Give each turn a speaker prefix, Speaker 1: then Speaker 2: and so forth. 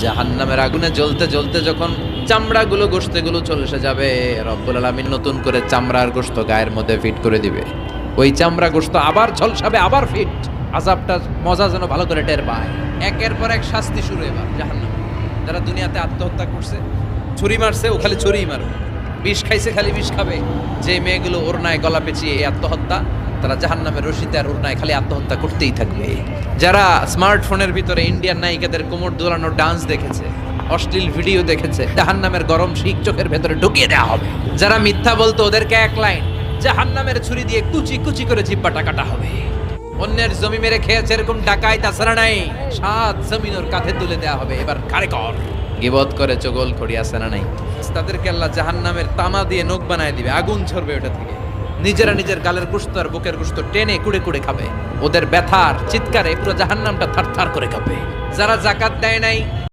Speaker 1: জাহান্নামের আগুনে জ্বলতে জ্বলতে যখন চামড়াগুলো গোশতগুলো চলে এসে যাবে, রব্বুল আলামিন নতুন করে চামড়ার গোশত গায়ের মধ্যে ফিট করে দিবে। ওই চামড়া গোশত আবার ঝলসাবে, আবার ফিট। আযাবটা মজা যেন ভালো করে টের পায়। একের পর এক শাস্তি শুরু এবার জাহান্নামে। যারা দুনিয়াতে আত্মহত্যা করছে, ছুরি মারছে, ও খালি ছুরিই মারবে, বিষ খাইছে খালি বিষ খাবে। যে মেয়েগুলো ওড়নায় গলা পেঁচিয়ে এই আত্মহত্যা, তারা জাহান্নামের রশিতে আর ওড়নায় খালি আত্মহত্যা করতেই থাকবে। যারা স্মার্টফোনের ভিতরে ইন্ডিয়ান নায়িকাদের কোমর দোলানো ডান্স দেখেছে, অশ্লীল ভিডিও দেখেছে, জাহান্নামের গরম শিক চোখের ভেতরে ঢুকিয়ে দেওয়া হবে। যারা মিথ্যা বলতো, ওদেরকে এক লাইন জাহান্নামের ছুরি দিয়ে কুচি কুচি করে জিব্বাটা কাটা হবে। অন্যের জমি মেরে খেয়েছে এরকম ডাকাই তাছাড়া নাই, সাত জমিন ওর কাঁধে তুলে দেওয়া হবে। এবার কারে কর গিবত করে চগল খড়ি আছে না নাই, তাদেরকে আল্লাহ জাহান্নামের তামা দিয়ে নখ বানায় দিবে, আগুন ঝরবে ওটা থেকে। নিজেরা নিজের গালের গোশত আর বুকের গোশত টেনে কুড়ে কুড়ে খাবে। ওদের ব্যথার চিৎকারে পুরো জাহান্নামটা থারথার করে কাঁপবে। যারা যাকাত দেয় নাই,